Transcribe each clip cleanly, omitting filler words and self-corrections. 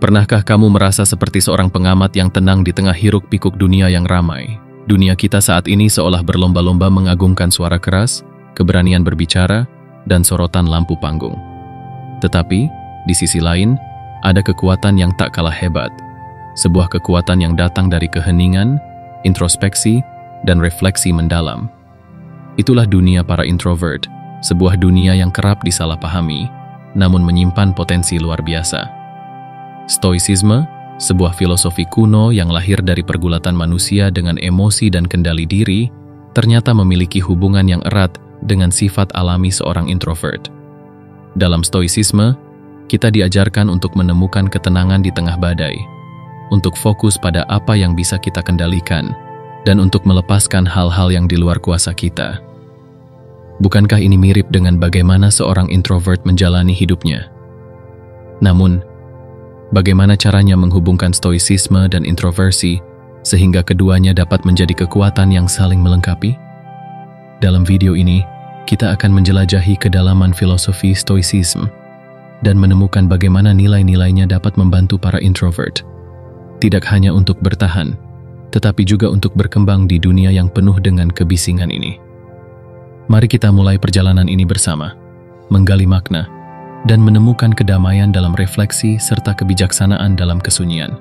Pernahkah kamu merasa seperti seorang pengamat yang tenang di tengah hiruk-pikuk dunia yang ramai? Dunia kita saat ini seolah berlomba-lomba mengagungkan suara keras, keberanian berbicara, dan sorotan lampu panggung. Tetapi, di sisi lain, ada kekuatan yang tak kalah hebat. Sebuah kekuatan yang datang dari keheningan, introspeksi, dan refleksi mendalam. Itulah dunia para introvert, sebuah dunia yang kerap disalahpahami, namun menyimpan potensi luar biasa. Stoicisme, sebuah filosofi kuno yang lahir dari pergulatan manusia dengan emosi dan kendali diri, ternyata memiliki hubungan yang erat dengan sifat alami seorang introvert. Dalam Stoicisme, kita diajarkan untuk menemukan ketenangan di tengah badai, untuk fokus pada apa yang bisa kita kendalikan, dan untuk melepaskan hal-hal yang di luar kuasa kita. Bukankah ini mirip dengan bagaimana seorang introvert menjalani hidupnya? Namun, bagaimana caranya menghubungkan stoicisme dan introversi sehingga keduanya dapat menjadi kekuatan yang saling melengkapi? Dalam video ini, kita akan menjelajahi kedalaman filosofi stoicism dan menemukan bagaimana nilai-nilainya dapat membantu para introvert, tidak hanya untuk bertahan, tetapi juga untuk berkembang di dunia yang penuh dengan kebisingan ini. Mari kita mulai perjalanan ini bersama, menggali makna, dan menemukan kedamaian dalam refleksi serta kebijaksanaan dalam kesunyian.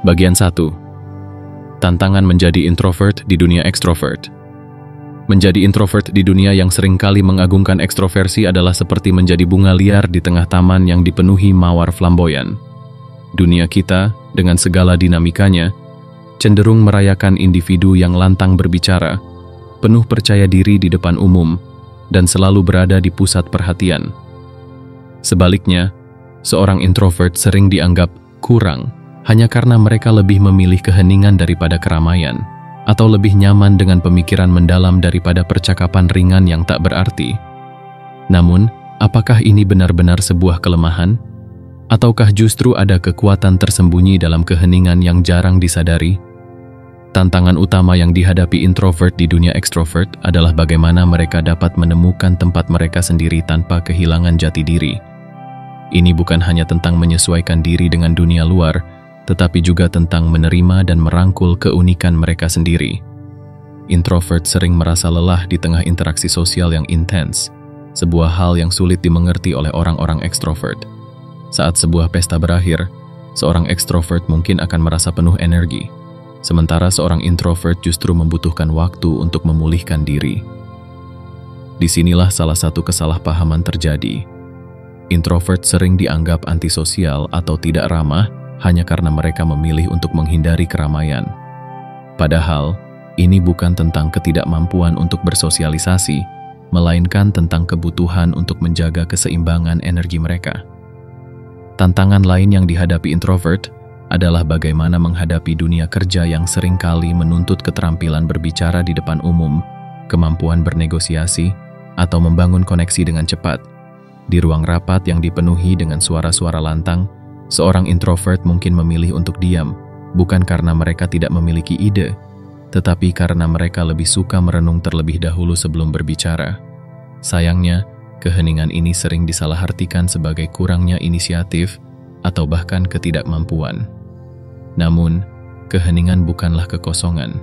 Bagian 1. Tantangan menjadi introvert di dunia ekstrovert. Menjadi introvert di dunia yang seringkali mengagungkan ekstroversi adalah seperti menjadi bunga liar di tengah taman yang dipenuhi mawar flamboyan. Dunia kita, dengan segala dinamikanya, cenderung merayakan individu yang lantang berbicara, penuh percaya diri di depan umum, dan selalu berada di pusat perhatian. Sebaliknya, seorang introvert sering dianggap kurang hanya karena mereka lebih memilih keheningan daripada keramaian, atau lebih nyaman dengan pemikiran mendalam daripada percakapan ringan yang tak berarti. Namun, apakah ini benar-benar sebuah kelemahan? Ataukah justru ada kekuatan tersembunyi dalam keheningan yang jarang disadari? Tantangan utama yang dihadapi introvert di dunia ekstrovert adalah bagaimana mereka dapat menemukan tempat mereka sendiri tanpa kehilangan jati diri. Ini bukan hanya tentang menyesuaikan diri dengan dunia luar, tetapi juga tentang menerima dan merangkul keunikan mereka sendiri. Introvert sering merasa lelah di tengah interaksi sosial yang intens, sebuah hal yang sulit dimengerti oleh orang-orang ekstrovert. Saat sebuah pesta berakhir, seorang ekstrovert mungkin akan merasa penuh energi, sementara seorang introvert justru membutuhkan waktu untuk memulihkan diri. Disinilah salah satu kesalahpahaman terjadi. Introvert sering dianggap antisosial atau tidak ramah hanya karena mereka memilih untuk menghindari keramaian. Padahal, ini bukan tentang ketidakmampuan untuk bersosialisasi, melainkan tentang kebutuhan untuk menjaga keseimbangan energi mereka. Tantangan lain yang dihadapi introvert adalah bagaimana menghadapi dunia kerja yang seringkali menuntut keterampilan berbicara di depan umum, kemampuan bernegosiasi, atau membangun koneksi dengan cepat. Di ruang rapat yang dipenuhi dengan suara-suara lantang, seorang introvert mungkin memilih untuk diam, bukan karena mereka tidak memiliki ide, tetapi karena mereka lebih suka merenung terlebih dahulu sebelum berbicara. Sayangnya, keheningan ini sering disalahartikan sebagai kurangnya inisiatif atau bahkan ketidakmampuan. Namun, keheningan bukanlah kekosongan.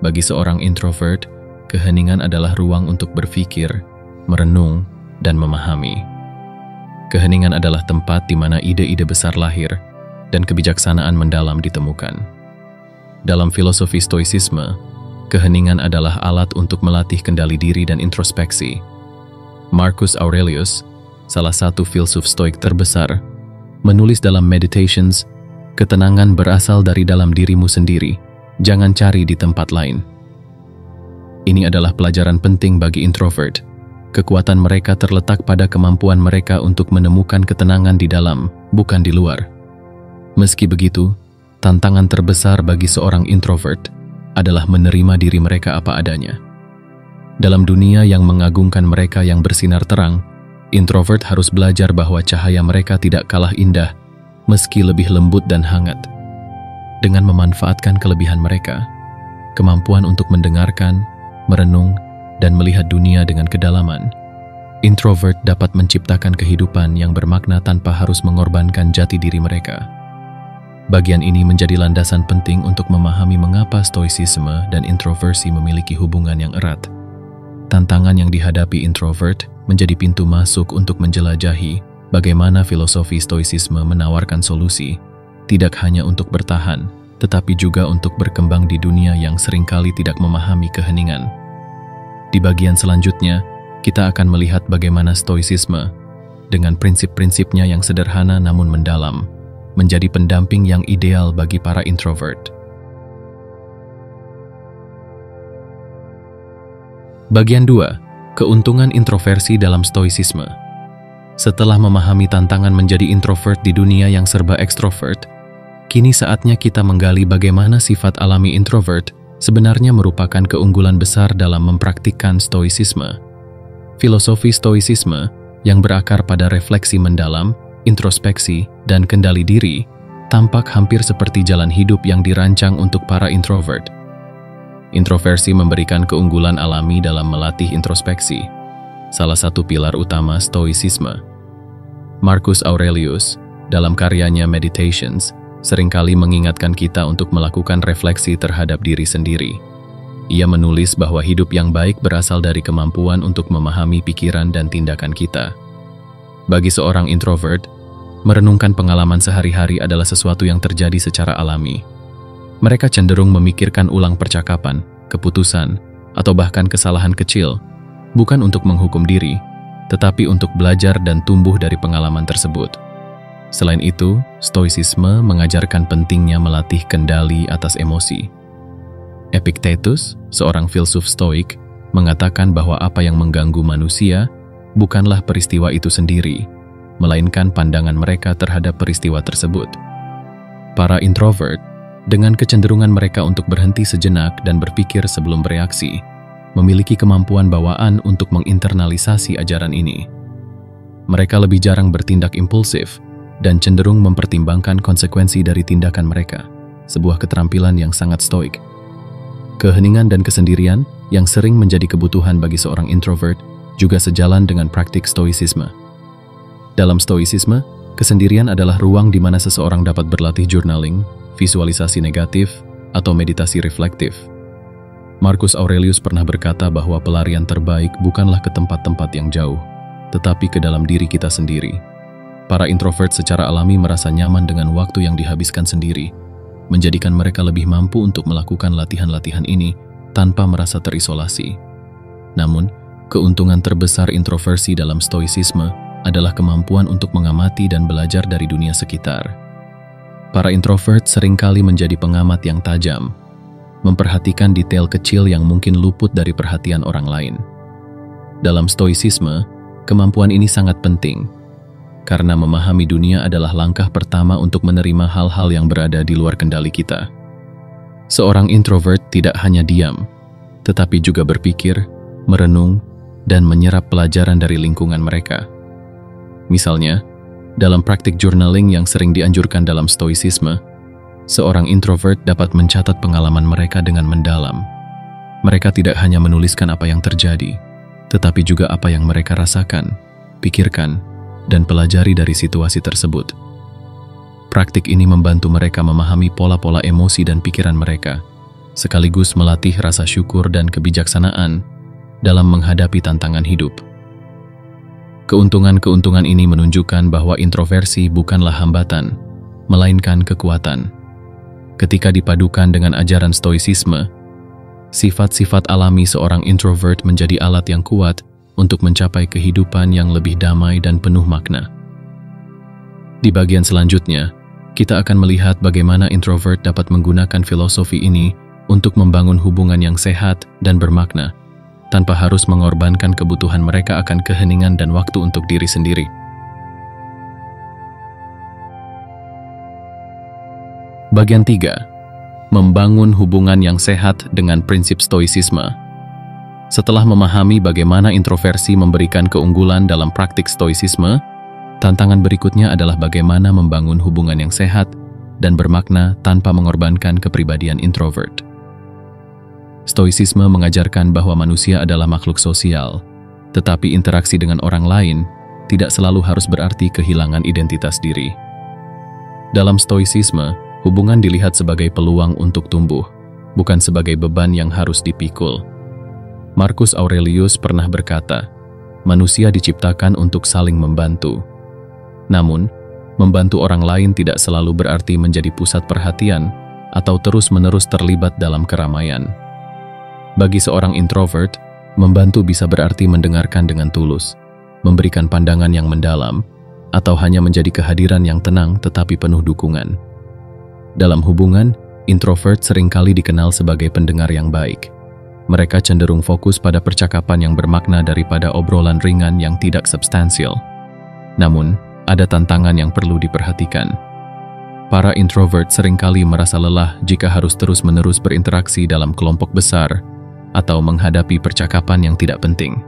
Bagi seorang introvert, keheningan adalah ruang untuk berpikir, merenung, dan memahami. Keheningan adalah tempat di mana ide-ide besar lahir dan kebijaksanaan mendalam ditemukan. Dalam filosofi stoicisme, keheningan adalah alat untuk melatih kendali diri dan introspeksi. Marcus Aurelius, salah satu filsuf stoik terbesar, menulis dalam Meditations, ketenangan berasal dari dalam dirimu sendiri, jangan cari di tempat lain. Ini adalah pelajaran penting bagi introvert. Kekuatan mereka terletak pada kemampuan mereka untuk menemukan ketenangan di dalam, bukan di luar. Meski begitu, tantangan terbesar bagi seorang introvert adalah menerima diri mereka apa adanya. Dalam dunia yang mengagungkan mereka yang bersinar terang, introvert harus belajar bahwa cahaya mereka tidak kalah indah, meski lebih lembut dan hangat. Dengan memanfaatkan kelebihan mereka, kemampuan untuk mendengarkan, merenung, dan melihat dunia dengan kedalaman, introvert dapat menciptakan kehidupan yang bermakna tanpa harus mengorbankan jati diri mereka. Bagian ini menjadi landasan penting untuk memahami mengapa stoicisme dan introversi memiliki hubungan yang erat. Tantangan yang dihadapi introvert menjadi pintu masuk untuk menjelajahi bagaimana filosofi stoicisme menawarkan solusi, tidak hanya untuk bertahan, tetapi juga untuk berkembang di dunia yang seringkali tidak memahami keheningan. Di bagian selanjutnya, kita akan melihat bagaimana stoicisme, dengan prinsip-prinsipnya yang sederhana namun mendalam, menjadi pendamping yang ideal bagi para introvert. Bagian 2. Keuntungan introversi dalam stoicisme. Setelah memahami tantangan menjadi introvert di dunia yang serba ekstrovert, kini saatnya kita menggali bagaimana sifat alami introvert sebenarnya merupakan keunggulan besar dalam mempraktikkan stoicisme. Filosofi stoicisme yang berakar pada refleksi mendalam, introspeksi, dan kendali diri, tampak hampir seperti jalan hidup yang dirancang untuk para introvert. Introversi memberikan keunggulan alami dalam melatih introspeksi, salah satu pilar utama stoicisme. Marcus Aurelius, dalam karyanya Meditations, seringkali mengingatkan kita untuk melakukan refleksi terhadap diri sendiri. Ia menulis bahwa hidup yang baik berasal dari kemampuan untuk memahami pikiran dan tindakan kita. Bagi seorang introvert, merenungkan pengalaman sehari-hari adalah sesuatu yang terjadi secara alami. Mereka cenderung memikirkan ulang percakapan, keputusan, atau bahkan kesalahan kecil, bukan untuk menghukum diri, tetapi untuk belajar dan tumbuh dari pengalaman tersebut. Selain itu, stoicisme mengajarkan pentingnya melatih kendali atas emosi. Epictetus, seorang filsuf stoik, mengatakan bahwa apa yang mengganggu manusia bukanlah peristiwa itu sendiri, melainkan pandangan mereka terhadap peristiwa tersebut. Para introvert, dengan kecenderungan mereka untuk berhenti sejenak dan berpikir sebelum bereaksi, memiliki kemampuan bawaan untuk menginternalisasi ajaran ini. Mereka lebih jarang bertindak impulsif dan cenderung mempertimbangkan konsekuensi dari tindakan mereka, sebuah keterampilan yang sangat stoik. Keheningan dan kesendirian yang sering menjadi kebutuhan bagi seorang introvert juga sejalan dengan praktik stoicisme. Dalam stoicisme, kesendirian adalah ruang di mana seseorang dapat berlatih journaling, visualisasi negatif, atau meditasi reflektif. Marcus Aurelius pernah berkata bahwa pelarian terbaik bukanlah ke tempat-tempat yang jauh, tetapi ke dalam diri kita sendiri. Para introvert secara alami merasa nyaman dengan waktu yang dihabiskan sendiri, menjadikan mereka lebih mampu untuk melakukan latihan-latihan ini tanpa merasa terisolasi. Namun, keuntungan terbesar introversi dalam stoicisme adalah kemampuan untuk mengamati dan belajar dari dunia sekitar. Para introvert seringkali menjadi pengamat yang tajam, memperhatikan detail kecil yang mungkin luput dari perhatian orang lain. Dalam stoicisme, kemampuan ini sangat penting, karena memahami dunia adalah langkah pertama untuk menerima hal-hal yang berada di luar kendali kita. Seorang introvert tidak hanya diam, tetapi juga berpikir, merenung, dan menyerap pelajaran dari lingkungan mereka. Misalnya, dalam praktik journaling yang sering dianjurkan dalam stoicisme, seorang introvert dapat mencatat pengalaman mereka dengan mendalam. Mereka tidak hanya menuliskan apa yang terjadi, tetapi juga apa yang mereka rasakan, pikirkan, dan pelajari dari situasi tersebut. Praktik ini membantu mereka memahami pola-pola emosi dan pikiran mereka, sekaligus melatih rasa syukur dan kebijaksanaan dalam menghadapi tantangan hidup. Keuntungan-keuntungan ini menunjukkan bahwa introversi bukanlah hambatan, melainkan kekuatan. Ketika dipadukan dengan ajaran stoicisme, sifat-sifat alami seorang introvert menjadi alat yang kuat untuk mencapai kehidupan yang lebih damai dan penuh makna. Di bagian selanjutnya, kita akan melihat bagaimana introvert dapat menggunakan filosofi ini untuk membangun hubungan yang sehat dan bermakna, tanpa harus mengorbankan kebutuhan mereka akan keheningan dan waktu untuk diri sendiri. Bagian 3. Membangun hubungan yang sehat dengan prinsip stoicisme. Setelah memahami bagaimana introversi memberikan keunggulan dalam praktik stoicisme, tantangan berikutnya adalah bagaimana membangun hubungan yang sehat dan bermakna tanpa mengorbankan kepribadian introvert. Stoicisme mengajarkan bahwa manusia adalah makhluk sosial, Tetapi interaksi dengan orang lain tidak selalu harus berarti kehilangan identitas diri. Dalam stoicisme, hubungan dilihat sebagai peluang untuk tumbuh, bukan sebagai beban yang harus dipikul. Marcus Aurelius pernah berkata, manusia diciptakan untuk saling membantu. Namun, membantu orang lain tidak selalu berarti menjadi pusat perhatian atau terus-menerus terlibat dalam keramaian. Bagi seorang introvert, membantu bisa berarti mendengarkan dengan tulus, memberikan pandangan yang mendalam, atau hanya menjadi kehadiran yang tenang tetapi penuh dukungan. Dalam hubungan, introvert seringkali dikenal sebagai pendengar yang baik. Mereka cenderung fokus pada percakapan yang bermakna daripada obrolan ringan yang tidak substansial. Namun, ada tantangan yang perlu diperhatikan. Para introvert seringkali merasa lelah jika harus terus-menerus berinteraksi dalam kelompok besar atau menghadapi percakapan yang tidak penting.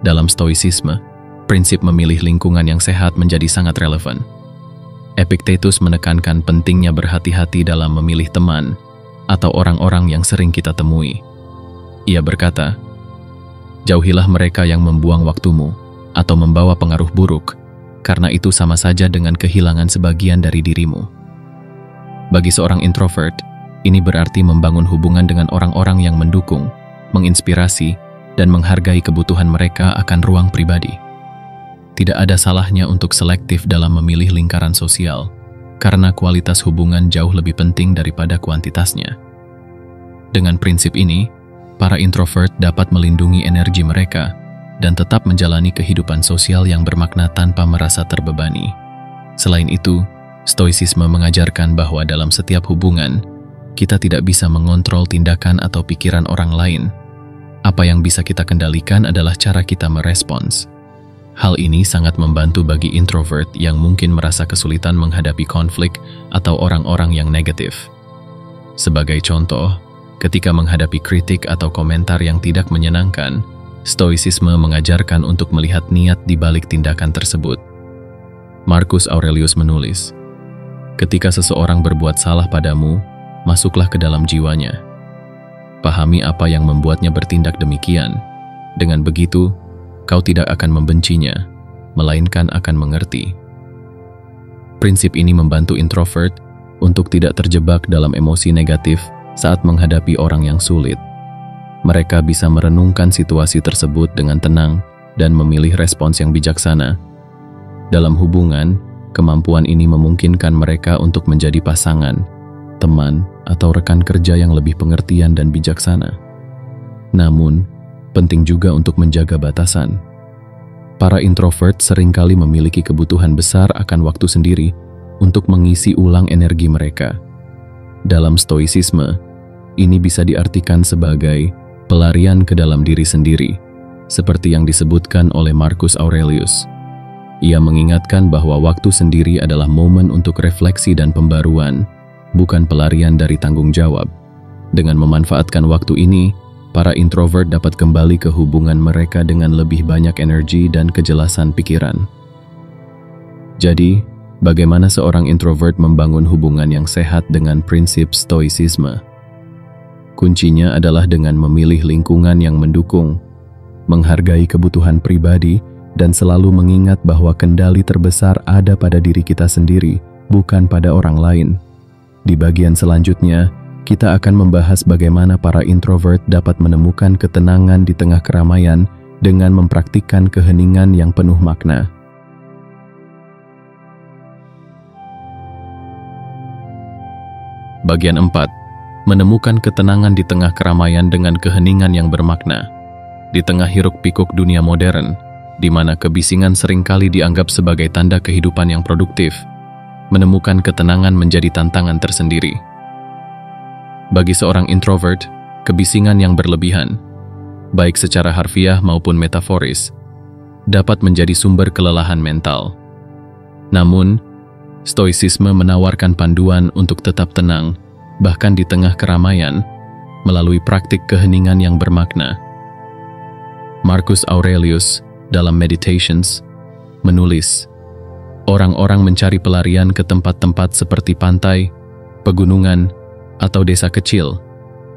Dalam stoicisme, prinsip memilih lingkungan yang sehat menjadi sangat relevan. Epictetus menekankan pentingnya berhati-hati dalam memilih teman atau orang-orang yang sering kita temui. Ia berkata, jauhilah mereka yang membuang waktumu atau membawa pengaruh buruk, karena itu sama saja dengan kehilangan sebagian dari dirimu. Bagi seorang introvert, ini berarti membangun hubungan dengan orang-orang yang mendukung, menginspirasi, dan menghargai kebutuhan mereka akan ruang pribadi. Tidak ada salahnya untuk selektif dalam memilih lingkaran sosial, karena kualitas hubungan jauh lebih penting daripada kuantitasnya. Dengan prinsip ini, para introvert dapat melindungi energi mereka dan tetap menjalani kehidupan sosial yang bermakna tanpa merasa terbebani. Selain itu, stoicisme mengajarkan bahwa dalam setiap hubungan, kita tidak bisa mengontrol tindakan atau pikiran orang lain. Apa yang bisa kita kendalikan adalah cara kita merespons. Hal ini sangat membantu bagi introvert yang mungkin merasa kesulitan menghadapi konflik atau orang-orang yang negatif. Sebagai contoh, ketika menghadapi kritik atau komentar yang tidak menyenangkan, stoicisme mengajarkan untuk melihat niat di balik tindakan tersebut. Marcus Aurelius menulis, ketika seseorang berbuat salah padamu, masuklah ke dalam jiwanya. Pahami apa yang membuatnya bertindak demikian. Dengan begitu, kau tidak akan membencinya, melainkan akan mengerti. Prinsip ini membantu introvert untuk tidak terjebak dalam emosi negatif saat menghadapi orang yang sulit. Mereka bisa merenungkan situasi tersebut dengan tenang dan memilih respons yang bijaksana. Dalam hubungan, kemampuan ini memungkinkan mereka untuk menjadi pasangan, teman, atau rekan kerja yang lebih pengertian dan bijaksana. Namun, penting juga untuk menjaga batasan. Para introvert seringkali memiliki kebutuhan besar akan waktu sendiri untuk mengisi ulang energi mereka. Dalam stoicisme, ini bisa diartikan sebagai pelarian ke dalam diri sendiri, seperti yang disebutkan oleh Marcus Aurelius. Ia mengingatkan bahwa waktu sendiri adalah momen untuk refleksi dan pembaruan, bukan pelarian dari tanggung jawab. Dengan memanfaatkan waktu ini, para introvert dapat kembali ke hubungan mereka dengan lebih banyak energi dan kejelasan pikiran. Jadi, bagaimana seorang introvert membangun hubungan yang sehat dengan prinsip stoicisme? Kuncinya adalah dengan memilih lingkungan yang mendukung, menghargai kebutuhan pribadi, dan selalu mengingat bahwa kendali terbesar ada pada diri kita sendiri, bukan pada orang lain. Di bagian selanjutnya, kita akan membahas bagaimana para introvert dapat menemukan ketenangan di tengah keramaian dengan mempraktikkan keheningan yang penuh makna. Bagian 4. Menemukan ketenangan di tengah keramaian dengan keheningan yang bermakna. Di tengah hiruk-pikuk dunia modern, di mana kebisingan seringkali dianggap sebagai tanda kehidupan yang produktif, menemukan ketenangan menjadi tantangan tersendiri. Bagi seorang introvert, kebisingan yang berlebihan, baik secara harfiah maupun metaforis, dapat menjadi sumber kelelahan mental. Namun, stoicisme menawarkan panduan untuk tetap tenang, bahkan di tengah keramaian, melalui praktik keheningan yang bermakna. Marcus Aurelius, dalam Meditations, menulis, orang-orang mencari pelarian ke tempat-tempat seperti pantai, pegunungan, atau desa kecil,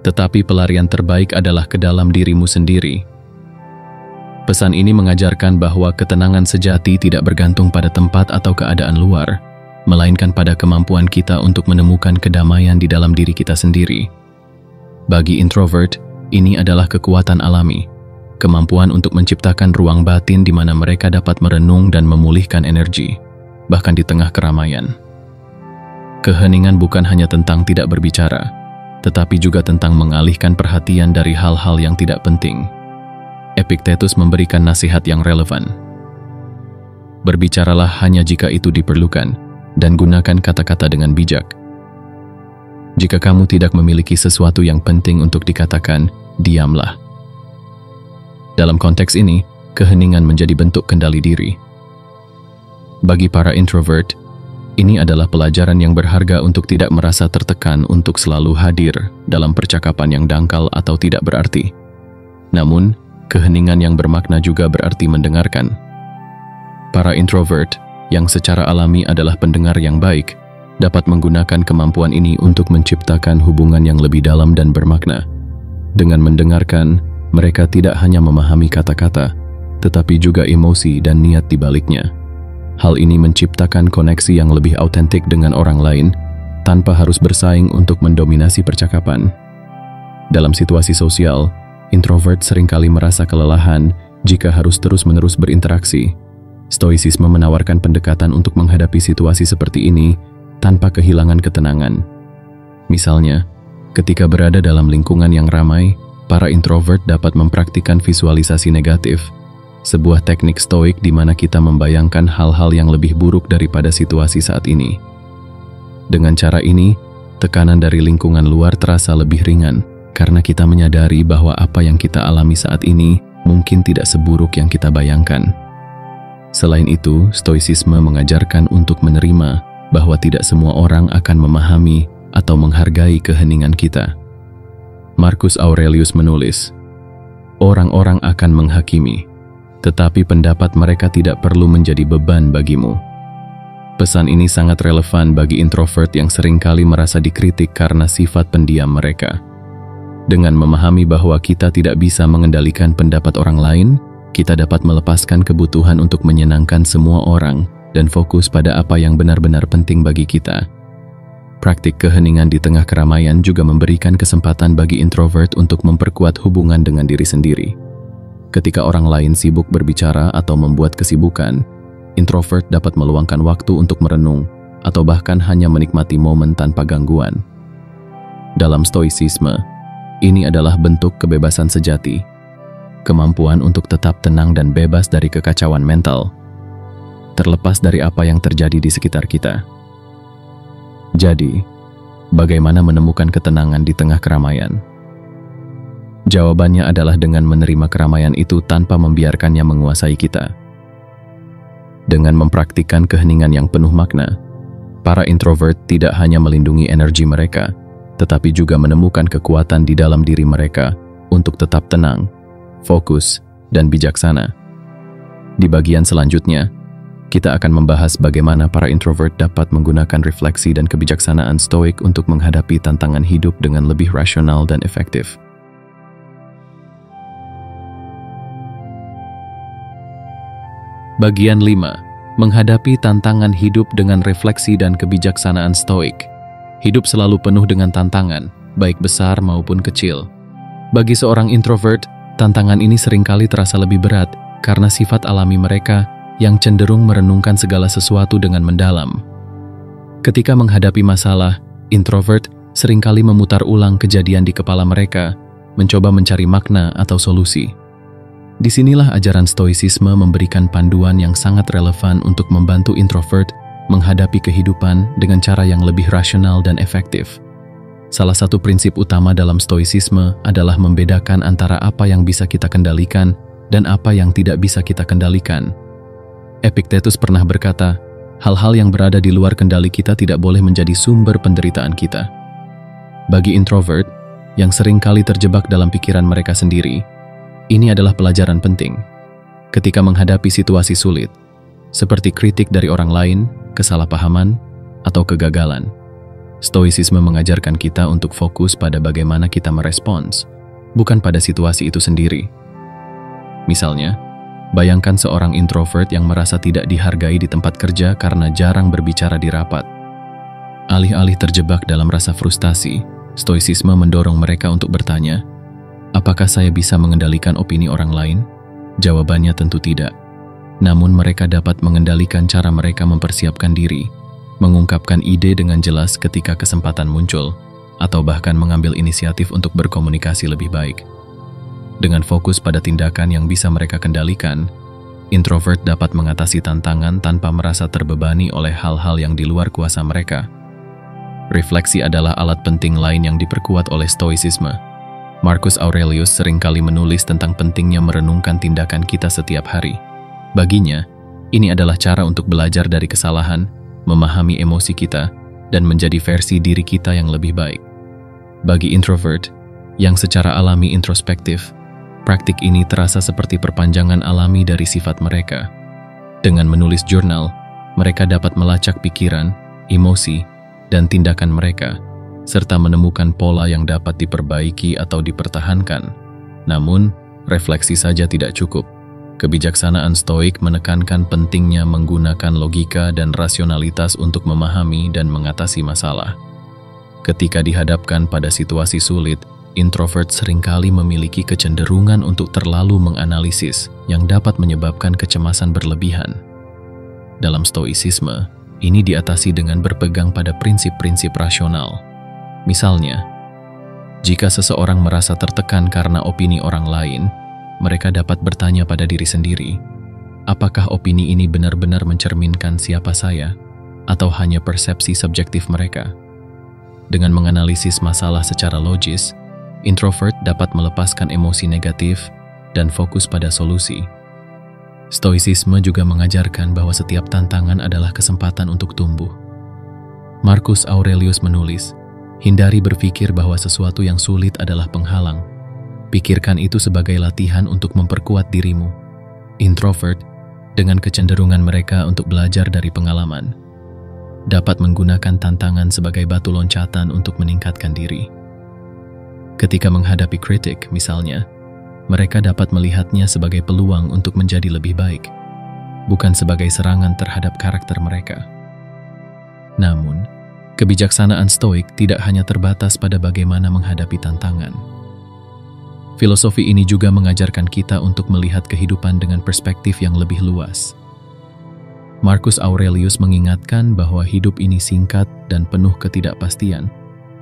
tetapi pelarian terbaik adalah ke dalam dirimu sendiri. Pesan ini mengajarkan bahwa ketenangan sejati tidak bergantung pada tempat atau keadaan luar, melainkan pada kemampuan kita untuk menemukan kedamaian di dalam diri kita sendiri. Bagi introvert, ini adalah kekuatan alami, kemampuan untuk menciptakan ruang batin di mana mereka dapat merenung dan memulihkan energi, bahkan di tengah keramaian. Keheningan bukan hanya tentang tidak berbicara, tetapi juga tentang mengalihkan perhatian dari hal-hal yang tidak penting. Epictetus memberikan nasihat yang relevan. Berbicaralah hanya jika itu diperlukan, dan gunakan kata-kata dengan bijak. Jika kamu tidak memiliki sesuatu yang penting untuk dikatakan, diamlah. Dalam konteks ini, keheningan menjadi bentuk kendali diri. Bagi para introvert, ini adalah pelajaran yang berharga untuk tidak merasa tertekan untuk selalu hadir dalam percakapan yang dangkal atau tidak berarti. Namun, keheningan yang bermakna juga berarti mendengarkan. Para introvert, yang secara alami adalah pendengar yang baik, dapat menggunakan kemampuan ini untuk menciptakan hubungan yang lebih dalam dan bermakna. Dengan mendengarkan, mereka tidak hanya memahami kata-kata, tetapi juga emosi dan niat di baliknya. Hal ini menciptakan koneksi yang lebih autentik dengan orang lain, tanpa harus bersaing untuk mendominasi percakapan. Dalam situasi sosial, introvert seringkali merasa kelelahan jika harus terus-menerus berinteraksi. Stoicisme menawarkan pendekatan untuk menghadapi situasi seperti ini tanpa kehilangan ketenangan. Misalnya, ketika berada dalam lingkungan yang ramai, para introvert dapat mempraktikkan visualisasi negatif, sebuah teknik stoik di mana kita membayangkan hal-hal yang lebih buruk daripada situasi saat ini. Dengan cara ini, tekanan dari lingkungan luar terasa lebih ringan, karena kita menyadari bahwa apa yang kita alami saat ini mungkin tidak seburuk yang kita bayangkan. Selain itu, stoicisme mengajarkan untuk menerima bahwa tidak semua orang akan memahami atau menghargai keheningan kita. Marcus Aurelius menulis, "Orang-orang akan menghakimi, tetapi pendapat mereka tidak perlu menjadi beban bagimu." Pesan ini sangat relevan bagi introvert yang seringkali merasa dikritik karena sifat pendiam mereka. Dengan memahami bahwa kita tidak bisa mengendalikan pendapat orang lain, kita dapat melepaskan kebutuhan untuk menyenangkan semua orang dan fokus pada apa yang benar-benar penting bagi kita. Praktik keheningan di tengah keramaian juga memberikan kesempatan bagi introvert untuk memperkuat hubungan dengan diri sendiri. Ketika orang lain sibuk berbicara atau membuat kesibukan, introvert dapat meluangkan waktu untuk merenung atau bahkan hanya menikmati momen tanpa gangguan. Dalam stoicisme, ini adalah bentuk kebebasan sejati, kemampuan untuk tetap tenang dan bebas dari kekacauan mental, terlepas dari apa yang terjadi di sekitar kita. Jadi, bagaimana menemukan ketenangan di tengah keramaian? Jawabannya adalah dengan menerima keramaian itu tanpa membiarkannya menguasai kita. Dengan mempraktikkan keheningan yang penuh makna, para introvert tidak hanya melindungi energi mereka, tetapi juga menemukan kekuatan di dalam diri mereka untuk tetap tenang, fokus, dan bijaksana. Di bagian selanjutnya, kita akan membahas bagaimana para introvert dapat menggunakan refleksi dan kebijaksanaan stoik untuk menghadapi tantangan hidup dengan lebih rasional dan efektif. Bagian 5. Menghadapi tantangan hidup dengan refleksi dan kebijaksanaan stoik. Hidup selalu penuh dengan tantangan, baik besar maupun kecil. Bagi seorang introvert, tantangan ini seringkali terasa lebih berat karena sifat alami mereka yang cenderung merenungkan segala sesuatu dengan mendalam. Ketika menghadapi masalah, introvert seringkali memutar ulang kejadian di kepala mereka, mencoba mencari makna atau solusi. Disinilah ajaran stoicisme memberikan panduan yang sangat relevan untuk membantu introvert menghadapi kehidupan dengan cara yang lebih rasional dan efektif. Salah satu prinsip utama dalam stoicisme adalah membedakan antara apa yang bisa kita kendalikan dan apa yang tidak bisa kita kendalikan. Epictetus pernah berkata, hal-hal yang berada di luar kendali kita tidak boleh menjadi sumber penderitaan kita. Bagi introvert, yang seringkali terjebak dalam pikiran mereka sendiri, ini adalah pelajaran penting. Ketika menghadapi situasi sulit, seperti kritik dari orang lain, kesalahpahaman, atau kegagalan, stoicisme mengajarkan kita untuk fokus pada bagaimana kita merespons, bukan pada situasi itu sendiri. Misalnya, Bayangkan seorang introvert yang merasa tidak dihargai di tempat kerja karena jarang berbicara di rapat. Alih-alih terjebak dalam rasa frustasi, stoicisme mendorong mereka untuk bertanya, apakah saya bisa mengendalikan opini orang lain? Jawabannya tentu tidak. Namun mereka dapat mengendalikan cara mereka mempersiapkan diri, mengungkapkan ide dengan jelas ketika kesempatan muncul, atau bahkan mengambil inisiatif untuk berkomunikasi lebih baik. Dengan fokus pada tindakan yang bisa mereka kendalikan, introvert dapat mengatasi tantangan tanpa merasa terbebani oleh hal-hal yang di luar kuasa mereka. Refleksi adalah alat penting lain yang diperkuat oleh stoicisme. Marcus Aurelius seringkali menulis tentang pentingnya merenungkan tindakan kita setiap hari. Baginya, ini adalah cara untuk belajar dari kesalahan, memahami emosi kita, dan menjadi versi diri kita yang lebih baik. Bagi introvert, yang secara alami introspektif, praktik ini terasa seperti perpanjangan alami dari sifat mereka. Dengan menulis jurnal, mereka dapat melacak pikiran, emosi, dan tindakan mereka, serta menemukan pola yang dapat diperbaiki atau dipertahankan. Namun, refleksi saja tidak cukup. Kebijaksanaan stoik menekankan pentingnya menggunakan logika dan rasionalitas untuk memahami dan mengatasi masalah. Ketika dihadapkan pada situasi sulit, introvert seringkali memiliki kecenderungan untuk terlalu menganalisis yang dapat menyebabkan kecemasan berlebihan. Dalam stoicisme, ini diatasi dengan berpegang pada prinsip-prinsip rasional. Misalnya, jika seseorang merasa tertekan karena opini orang lain, mereka dapat bertanya pada diri sendiri, apakah opini ini benar-benar mencerminkan siapa saya, atau hanya persepsi subjektif mereka? Dengan menganalisis masalah secara logis, introvert dapat melepaskan emosi negatif dan fokus pada solusi. Stoicisme juga mengajarkan bahwa setiap tantangan adalah kesempatan untuk tumbuh. Marcus Aurelius menulis, hindari berpikir bahwa sesuatu yang sulit adalah penghalang. Pikirkan itu sebagai latihan untuk memperkuat dirimu. Introvert, dengan kecenderungan mereka untuk belajar dari pengalaman, dapat menggunakan tantangan sebagai batu loncatan untuk meningkatkan diri. Ketika menghadapi kritik, misalnya, mereka dapat melihatnya sebagai peluang untuk menjadi lebih baik, bukan sebagai serangan terhadap karakter mereka. Namun, kebijaksanaan stoik tidak hanya terbatas pada bagaimana menghadapi tantangan. Filosofi ini juga mengajarkan kita untuk melihat kehidupan dengan perspektif yang lebih luas. Marcus Aurelius mengingatkan bahwa hidup ini singkat dan penuh ketidakpastian,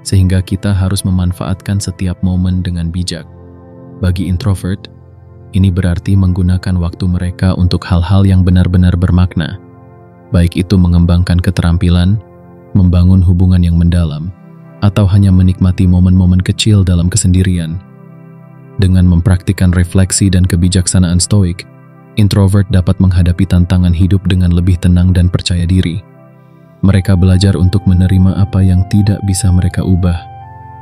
sehingga kita harus memanfaatkan setiap momen dengan bijak. Bagi introvert, ini berarti menggunakan waktu mereka untuk hal-hal yang benar-benar bermakna, baik itu mengembangkan keterampilan, membangun hubungan yang mendalam, atau hanya menikmati momen-momen kecil dalam kesendirian. Dengan mempraktikkan refleksi dan kebijaksanaan stoik, introvert dapat menghadapi tantangan hidup dengan lebih tenang dan percaya diri. Mereka belajar untuk menerima apa yang tidak bisa mereka ubah,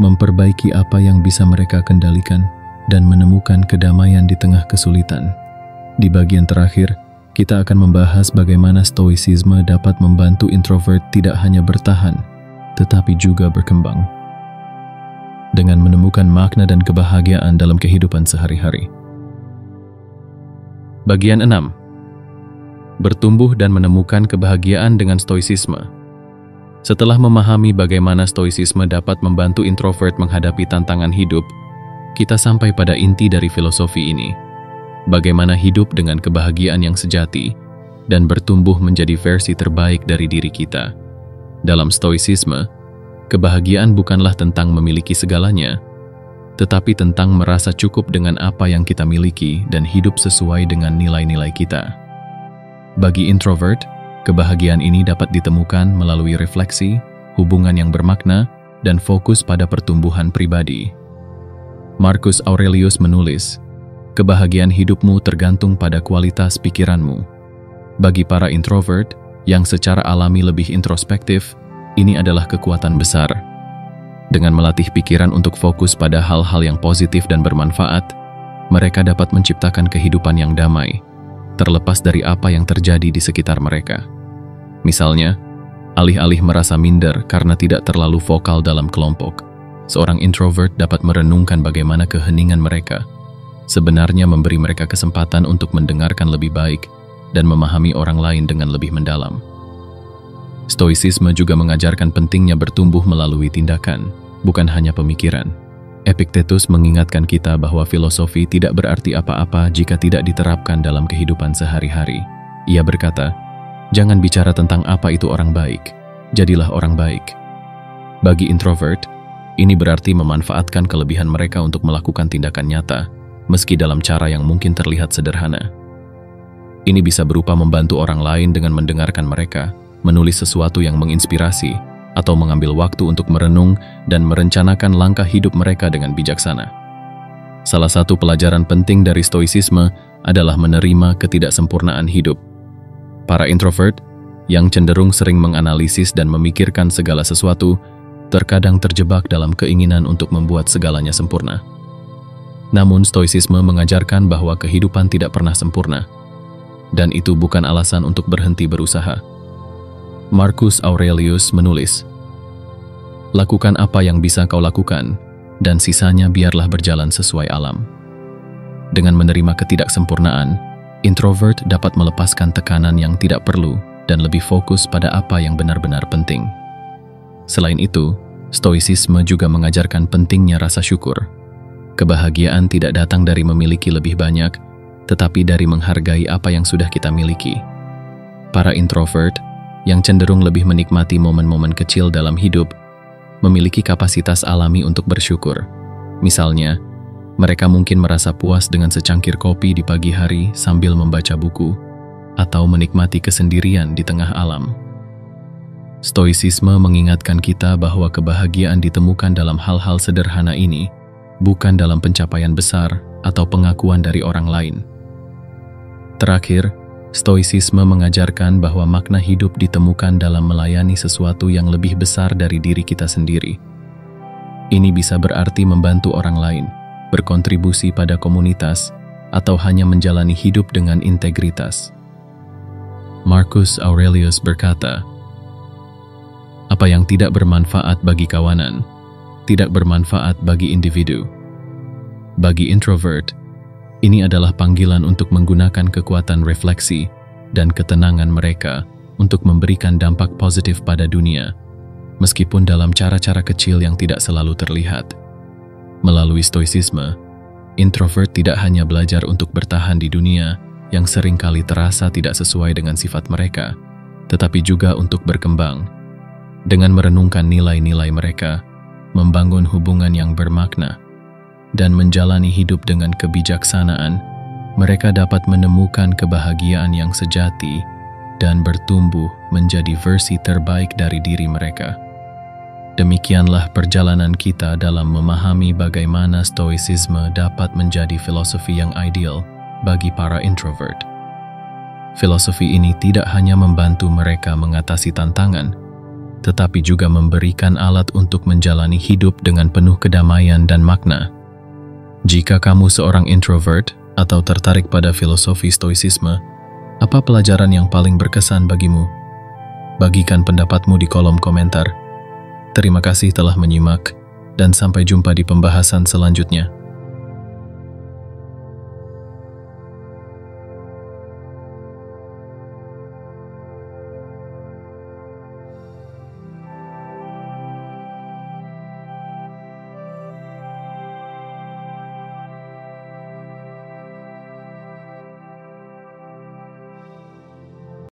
memperbaiki apa yang bisa mereka kendalikan, dan menemukan kedamaian di tengah kesulitan. Di bagian terakhir, kita akan membahas bagaimana stoicisme dapat membantu introvert tidak hanya bertahan, tetapi juga berkembang, dengan menemukan makna dan kebahagiaan dalam kehidupan sehari-hari. Bagian 6. Bertumbuh dan menemukan kebahagiaan dengan stoicisme. Setelah memahami bagaimana stoicisme dapat membantu introvert menghadapi tantangan hidup, kita sampai pada inti dari filosofi ini. Bagaimana hidup dengan kebahagiaan yang sejati dan bertumbuh menjadi versi terbaik dari diri kita. Dalam stoicisme, kebahagiaan bukanlah tentang memiliki segalanya, tetapi tentang merasa cukup dengan apa yang kita miliki dan hidup sesuai dengan nilai-nilai kita. Bagi introvert, kebahagiaan ini dapat ditemukan melalui refleksi, hubungan yang bermakna, dan fokus pada pertumbuhan pribadi. Marcus Aurelius menulis, kebahagiaan hidupmu tergantung pada kualitas pikiranmu. Bagi para introvert, yang secara alami lebih introspektif, ini adalah kekuatan besar. Dengan melatih pikiran untuk fokus pada hal-hal yang positif dan bermanfaat, mereka dapat menciptakan kehidupan yang damai, terlepas dari apa yang terjadi di sekitar mereka. Misalnya, alih-alih merasa minder karena tidak terlalu vokal dalam kelompok, seorang introvert dapat merenungkan bagaimana keheningan mereka, sebenarnya memberi mereka kesempatan untuk mendengarkan lebih baik dan memahami orang lain dengan lebih mendalam. Stoicisme juga mengajarkan pentingnya bertumbuh melalui tindakan, bukan hanya pemikiran. Epictetus mengingatkan kita bahwa filosofi tidak berarti apa-apa jika tidak diterapkan dalam kehidupan sehari-hari. Ia berkata, "Jangan bicara tentang apa itu orang baik, jadilah orang baik." Bagi introvert, ini berarti memanfaatkan kelebihan mereka untuk melakukan tindakan nyata, meski dalam cara yang mungkin terlihat sederhana. Ini bisa berupa membantu orang lain dengan mendengarkan mereka, menulis sesuatu yang menginspirasi, atau mengambil waktu untuk merenung dan merencanakan langkah hidup mereka dengan bijaksana. Salah satu pelajaran penting dari stoicisme adalah menerima ketidaksempurnaan hidup. Para introvert, yang cenderung sering menganalisis dan memikirkan segala sesuatu, terkadang terjebak dalam keinginan untuk membuat segalanya sempurna. Namun stoicisme mengajarkan bahwa kehidupan tidak pernah sempurna, dan itu bukan alasan untuk berhenti berusaha. Marcus Aurelius menulis, "Lakukan apa yang bisa kau lakukan, dan sisanya biarlah berjalan sesuai alam." Dengan menerima ketidaksempurnaan, introvert dapat melepaskan tekanan yang tidak perlu dan lebih fokus pada apa yang benar-benar penting. Selain itu, stoicisme juga mengajarkan pentingnya rasa syukur. Kebahagiaan tidak datang dari memiliki lebih banyak, tetapi dari menghargai apa yang sudah kita miliki. Para introvert, yang cenderung lebih menikmati momen-momen kecil dalam hidup, memiliki kapasitas alami untuk bersyukur. Misalnya, mereka mungkin merasa puas dengan secangkir kopi di pagi hari sambil membaca buku, atau menikmati kesendirian di tengah alam. Stoicisme mengingatkan kita bahwa kebahagiaan ditemukan dalam hal-hal sederhana ini, bukan dalam pencapaian besar atau pengakuan dari orang lain. Terakhir, stoicisme mengajarkan bahwa makna hidup ditemukan dalam melayani sesuatu yang lebih besar dari diri kita sendiri. Ini bisa berarti membantu orang lain, berkontribusi pada komunitas, atau hanya menjalani hidup dengan integritas. Marcus Aurelius berkata, "Apa yang tidak bermanfaat bagi kawanan, tidak bermanfaat bagi individu." Bagi introvert, ini adalah panggilan untuk menggunakan kekuatan refleksi dan ketenangan mereka untuk memberikan dampak positif pada dunia, meskipun dalam cara-cara kecil yang tidak selalu terlihat. Melalui stoicisme, introvert tidak hanya belajar untuk bertahan di dunia yang seringkali terasa tidak sesuai dengan sifat mereka, tetapi juga untuk berkembang. Dengan merenungkan nilai-nilai mereka, membangun hubungan yang bermakna, dan menjalani hidup dengan kebijaksanaan, mereka dapat menemukan kebahagiaan yang sejati dan bertumbuh menjadi versi terbaik dari diri mereka. Demikianlah perjalanan kita dalam memahami bagaimana stoicisme dapat menjadi filosofi yang ideal bagi para introvert. Filosofi ini tidak hanya membantu mereka mengatasi tantangan, tetapi juga memberikan alat untuk menjalani hidup dengan penuh kedamaian dan makna. Jika kamu seorang introvert atau tertarik pada filosofi stoicisme, apa pelajaran yang paling berkesan bagimu? Bagikan pendapatmu di kolom komentar. Terima kasih telah menyimak, dan sampai jumpa di pembahasan selanjutnya.